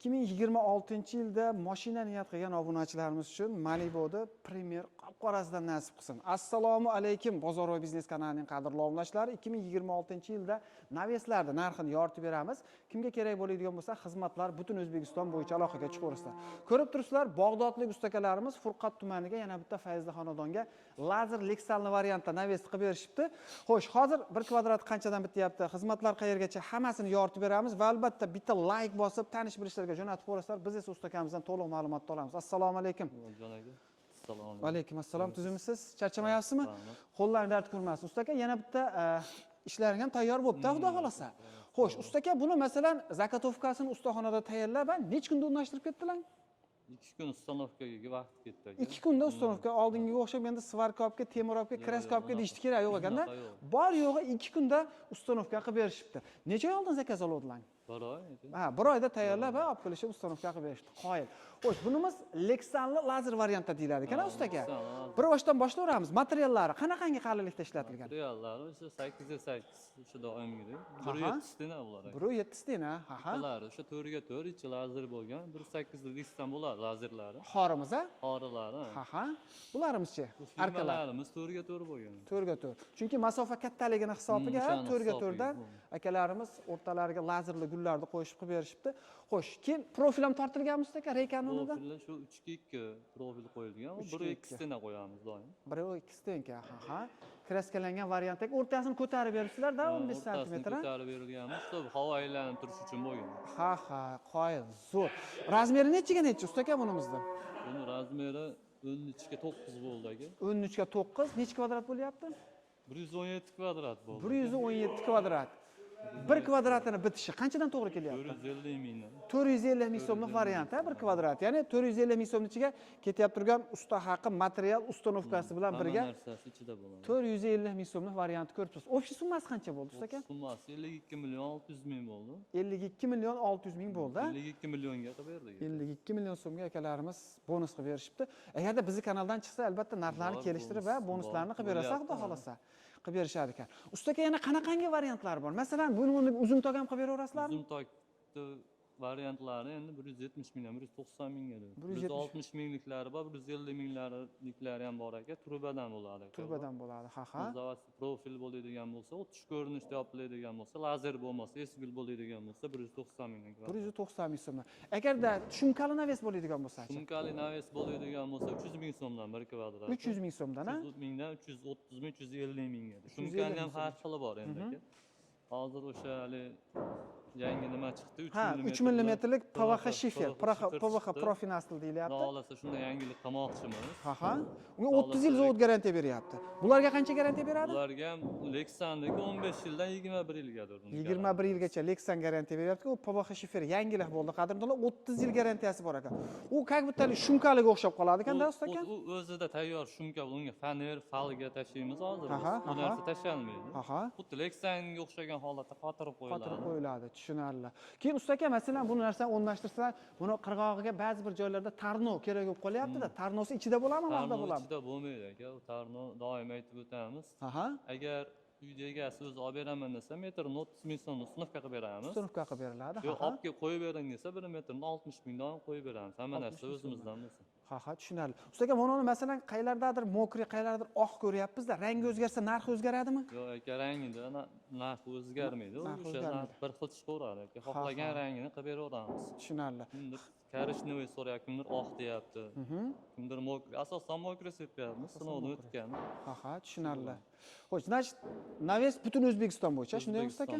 2026-yilda mashina niyat qilgan obunachilarimiz uchun Malibu'da Premier qop-qorasidan nasib qilsin. Assalomu alaykum, Bozor va biznes kanalining qadrli obunachilar. 2026-yilda Naveslarning narxini yoritib beramiz. Kimga kerak bo'ladigan bo'lsa, xizmatlar butun O'zbekiston bo'yicha aloqaga chiqaverasizlar. Ko'rib turibsizlar, Bog'dodlik ustakalarimiz Furqat tumaniga yana bitta Fayzli xonadonga lazer leksalni variantda Naves qilib berishibdi. Xo'sh, hozir 1 kvadrat qanchadan bityapti? Xizmatlar qayergacha hammasini yoritib beramiz va albatta bitta like bosib, tanish bilishlarga jo'natib qo'yasizlar. Biz esa ustakamizdan to'liq ma'lumot olamiz. Assalomu alaykum. Assalomu Va alaykum assalom. Tuzimisiz? Charchamayapsizmi? Qo'llaring dard ko'rmasin. Ustaka yana bitta ishlaring ham tayyor bo'libdi, xudo xolasa. Xo'sh, ustaka buni masalan zakotovkasini ustaxonada tayyorlab, necha kunda o'rnashtirib ketdilar? 2 kun ustanovkaga vaqt ketdi. 2 kunda ustanovka, oldingiga o'xshab endi svarkopga, temirovka, kraskopga deyishdi kerak yo'q ekanda. Bor yo'g'i 2 kunda ustanovka qilib berishibdi. Necha oy oldin zakaz oluvdilar? 1 oy. Ha, 1 oyda tayyorlab, olib kelishib ustanovka qilib berishdi. Qoyil. Xo'sh, bunimiz leksanli lazer variantda deyiladi ekan, ustaka. Bir boshdan boshlayveramiz. Materiallari qanaqangi qalinlikda ishlatilgan? Materiallari o'sha 8x8 o'sha doimgidek. 1.7 tena ular. 1.7 tena, ha. Ular o'sha 4x4 ichi lazer bo'lgan, 1.8 likdan bo'ladi lazerlari. Xorimiz a? Xorilari. Ha. Bularimiz-chi? Arkalarimiz 4x4 bo'lgan. 4x4. Chunki masofa kattaligini hisobiga 4x4dan akalarimiz o'rtalariga lazerli gullarni qo'yishib qilib berishibdi. Xo'sh, keyin profil ham tortilganmi ustaka? Reykan unidan? Profillar shu 3x2 profil qo'yilgan, 1.2 tena qo'yamiz doim. 1.2 tenka, ha. Kraskalangan variantdagi o'rtasini ko'tarib beribsizlar-da 15 sm. Ko'tarib berilganmiz, shu havo aylanib turish uchun bo'lgan. Ha, qoyil, zo'r. Razmeri nechiga necha ustaka bunimizda? Buni razmeri 13 ga 9 bo'ldi aka. 13 ga 9, necha kvadrat bo'lyapti? 117 kvadrat bo'ldi. 117 kvadrat. 1 kvadratini bitishi qanchadan to'g'ri kelyapti? 450 ming. 450 ming so'mlik variant, 1 kvadrat. Ya'ni 450 ming so'mning ichiga ketyapti turgan usta haqi, material, ustanovkasi bilan birga hamma narsasi ichida bo'ladi. 450 ming so'mlik variantni ko'rib turibsiz. Общий summasi qancha bo'ldi usta aka? Summasi 52 million 600 ming bo'ldi. 52 million 600 ming bo'ldi. 52 millionga qilib berdik. 52 million so'mga akalarimiz bonus qilib berishibdi. Agarda bizning kanaldan chiqsa, albatta narxlarni kelishtirib va bonuslarni qilib berasa, xudo xolasa qilib berishar ekan. Ustaka yana qanaqangi variantlar bor? Masalan, buni uzun tok ham qilib beraverasizlarmi? Uzun tokni variantlari endi 170 mingdan 190 mingga. 160 mingliklari bor, 150 mingliklari ham bor ekan. Turbadan bo'ladi. Turbadan bo'ladi, ha. Zavod profil bo'ladigan bo'lsa, 30 ko'rinishda yopiladigan bo'lsa, lazer bo'lmasa, esbil bo'ladigan bo'lsa 190 mingdan. 190 ming so'mdan. Agarda tushumkali naves bo'ladigan bo'lsa-chi? Tushumkali naves bo'ladigan bo'lsa 300 ming so'mdan 1 kvadrat. 300 ming so'mdan, ha? 300 mingdan 330 ming, 350 mingga. Tushumkali ham har xili bor endi aka. Hozir o'sha hali yangi nima chiqdi? 3 mmlik PVH shifer, PVH profinastil deyilyapti. Xudo xolasa shunday yangilik qilmoqchimiz. Ha. Unga 30 yil zavod garantiya beryapti. Bularga qancha garantiya beradi? Bularga ham Lexandagi 15 yildan 21 yilgadir. 21 yilgacha Lexan garantiya beryapti. U PVH shifer yangilik bo'ldi. Qadrdonlar 30 yil garantiyasi bor ekan. U как будто shumkaliga o'xshab qoladi ekanda, usta aka? U o'zida tayyor shumka, unga faner, falga tashlaymiz hozir. Bu narsa tashalmaydi. Xuddi Lexanga o'xshagan holatda qotirib qo'yiladi. Qotirib qo'yiladi, tushunarli. Keyin usta aka, masalan, bu narsani o'rnashtirsa, buni qirg'og'iga ba'zi bir joylarda tarno kerak bo'lib qolyapti-da. Tarnosi ichida bo'ladimi, narda bo'ladimi? Ichida bo'lmaydi aka. U tarno doim aytib o'tamiz. Agar uyda egasi o'zi olib beraman desa, metrini 30 ming so'mni ustanovka qilib beramiz. Ustanovka qilib beriladi. Yo'q, olib kelib qo'yib bering desa, 1 metrini 60 mingdan qo'yib beramiz. Hamma narsa o'zimizdan bo'lsin. Ha, tushunarli. Usta aka, buni masalan qaylardadir mokri, qaylardadir oq ko'ryapmiz-da, rangi o'zgarsa narxi o'zgaradimi? Yo'q aka, rangida narxi o'zgarmaydi. O'sha narx bir xil chiqaveradi aka. Xohlagan rangini qilib beraveramiz. Tushunarli. Korishnoy so'rayapti, kimdir oq deyapti. Kimdir mokri. Asosan mokri sepyapmiz, sinovdan o'tgan. Ha, tushunarli. Xo'sh, значит, Naves butun O'zbekiston bo'yicha, shunday usta aka?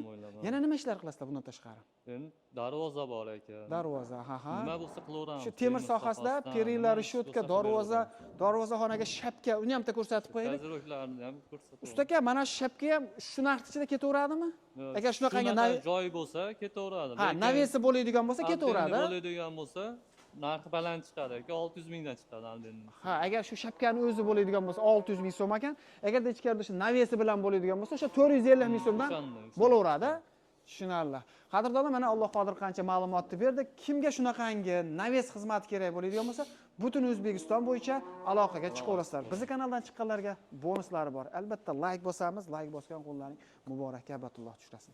Yana nima ishlar qilasizlar bundan tashqari? Endi darvoza bor aka. Darvoza, ha. Nima bo'lsa qilaveramiz. Shu temir sohasida perilla, reshotka, darvozaxonaga shapka, uni ham ko'rsatib qo'yaylik. Taziroklarni ham ko'rsatib. Usta aka, mana shu shapka ham shu narx ichida ketaveradimi? Agar shunaqangi joy bo'lsa, ketaveradi. Ha, Navesi bo'ladigan bo'lsa, ketaveradi. Bo'ladigan bo'lsa, narxi baland chiqadi aka, 600 mingdan chiqadi aldinni. Ha, agar shu shapkani o'zi bo'ladigan bo'lsa 600 ming so'm ekan, agarda ichkarida shu Navesi bilan bo'ladigan bo'lsa, o'sha 450 ming so'mdan bo'laveradi. Tushunarli. Qadrdonlar, mana Alloh qodir qancha ma'lumotni berdi. Kimga shunaqangi Naves xizmati kerak bo'ladigan bo'lsa, butun O'zbekiston bo'yicha aloqaga chiqaverasizlar. Bizning kanaldan chiqqanlarga bonuslari bor. Albatta like bosamiz, like bosgan qo'llaring muborak, abatulloh tushrasin.